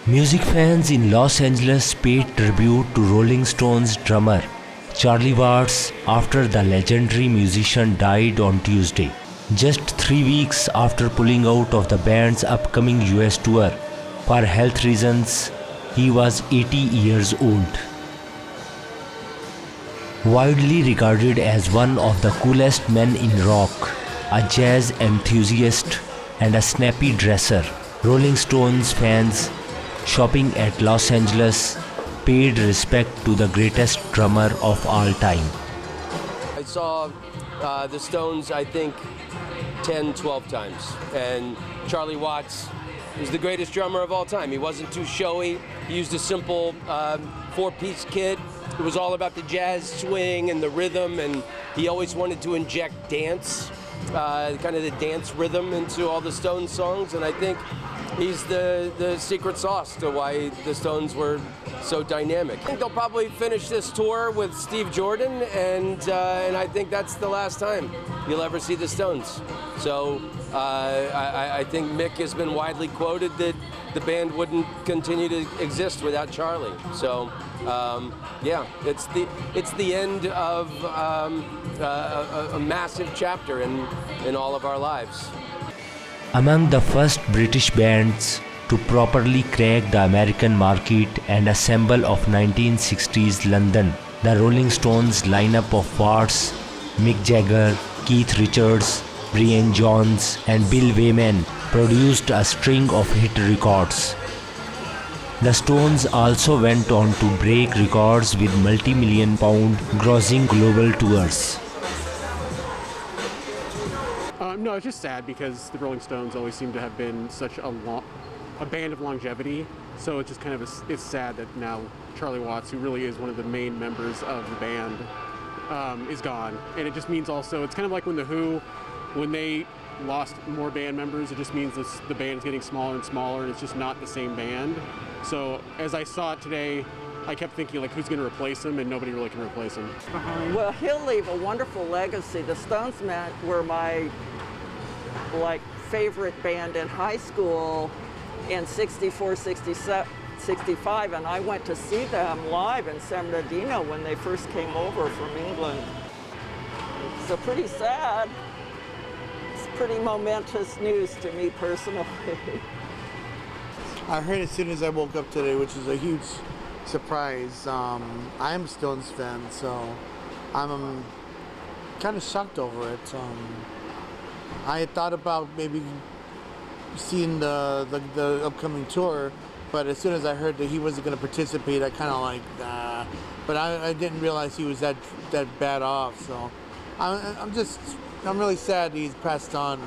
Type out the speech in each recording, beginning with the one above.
Music fans in Los Angeles paid tribute to Rolling Stones drummer Charlie Watts after the legendary musician died on Tuesday, just 3 weeks after pulling out of the band's upcoming US tour. For health reasons, he was 80 years old. Widely regarded as one of the coolest men in rock, a jazz enthusiast and a snappy dresser, Rolling Stones fans shopping at Los Angeles paid respect to the greatest drummer of all time. I saw the Stones, I think, 10, 12 times. And Charlie Watts was the greatest drummer of all time. He wasn't too showy. He used a simple 4-piece kit. It was all about the jazz swing and the rhythm, and he always wanted to inject dance, kind of the dance rhythm into all the Stones songs, and I think he's the secret sauce to why the Stones were so dynamic. I think they'll probably finish this tour with Steve Jordan, and I think that's the last time you'll ever see the Stones. So I think Mick has been widely quoted that the band wouldn't continue to exist without Charlie. So yeah, it's the end of a massive chapter in all of our lives. Among the first British bands to properly crack the American market and a symbol of 1960s London, the Rolling Stones lineup of Watts, Mick Jagger, Keith Richards, Brian Jones and Bill Wyman produced a string of hit records. The Stones also went on to break records with multi-million-pound grossing global tours. No, it's just sad because the Rolling Stones always seem to have been such a band of longevity. So it's just kind of it's sad that now Charlie Watts, who really is one of the main members of the band, is gone. And it just means also, it's kind of like when The Who, when they lost more band members, it just means the band is getting smaller and smaller, and it's just not the same band. So as I saw it today, I kept thinking, like, who's going to replace him, and nobody really can replace him. Well, he'll leave a wonderful legacy. The Stones were my favorite band in high school in 64, 67, 65, and I went to see them live in San Bernardino when they first came over from England. So pretty sad. It's pretty momentous news to me personally. I heard as soon as I woke up today, which is a huge surprise. I am a Stones fan, so I'm kind of shocked over it. I had thought about maybe seeing the upcoming tour, but as soon as I heard that he wasn't going to participate, I kind of like, nah. But I didn't realize he was that bad off. So I'm really sad that he's passed on.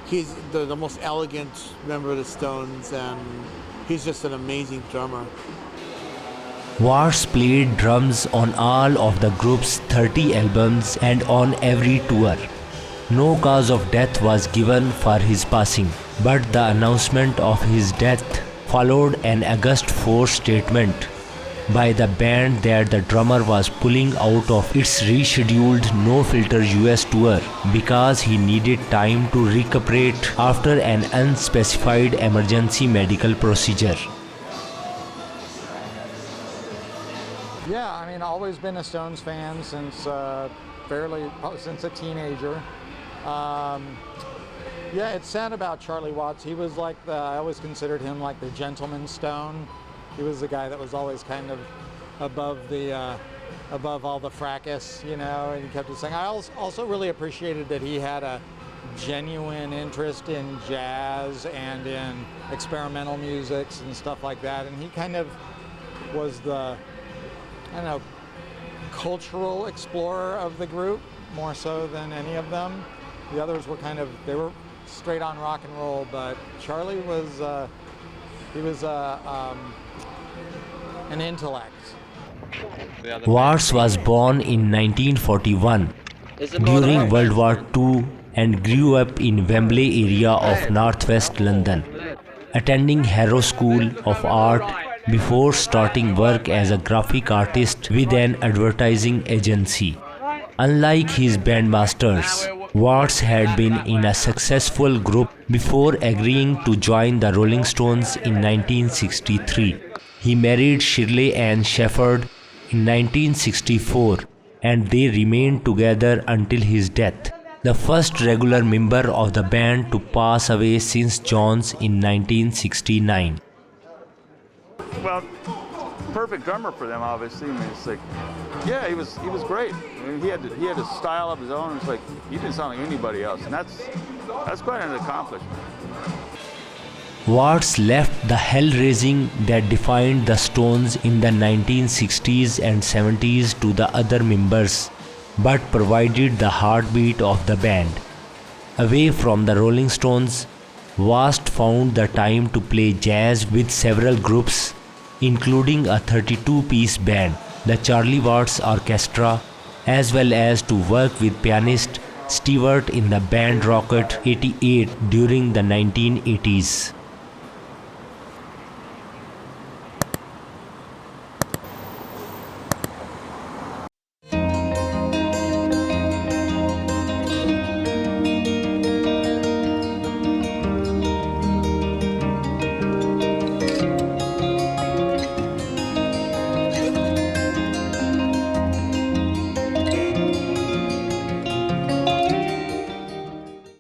He's the most elegant member of the Stones, and he's just an amazing drummer. Watts played drums on all of the group's 30 albums and on every tour. No cause of death was given for his passing, but the announcement of his death followed an August 4 statement by the band that the drummer was pulling out of its rescheduled No Filter US tour because he needed time to recuperate after an unspecified emergency medical procedure. Yeah, I mean, always been a Stones fan since a teenager. Yeah, it's sad about Charlie Watts. He was I always considered him like the gentleman Stone. He was the guy that was always kind of above all the fracas, you know, and he kept his thing. I also really appreciated that he had a genuine interest in jazz and in experimental musics and stuff like that. And he kind of was the, cultural explorer of the group, more so than any of them. The others were they were straight on rock and roll, but Charlie was, an intellect. Watts was born in 1941 during World War II and grew up in Wembley area of northwest London, attending Harrow School of Art before starting work as a graphic artist with an advertising agency. Unlike his bandmasters, Watts had been in a successful group before agreeing to join the Rolling Stones in 1963. He married Shirley Ann Shepherd in 1964 and they remained together until his death, the first regular member of the band to pass away since Jones in 1969. Well, perfect drummer for them, obviously. I mean, it's like, yeah, he was great. I mean, he had a style of his own. It's like he didn't sound like anybody else, and that's quite an accomplishment. Watts left the hell-raising that defined the Stones in the 1960s and 70s to the other members, but provided the heartbeat of the band. Away from the Rolling Stones, Watts found the time to play jazz with several groups, including a 32-piece band, the Charlie Watts Orchestra, as well as to work with pianist Stewart in the band Rocket 88 during the 1980s.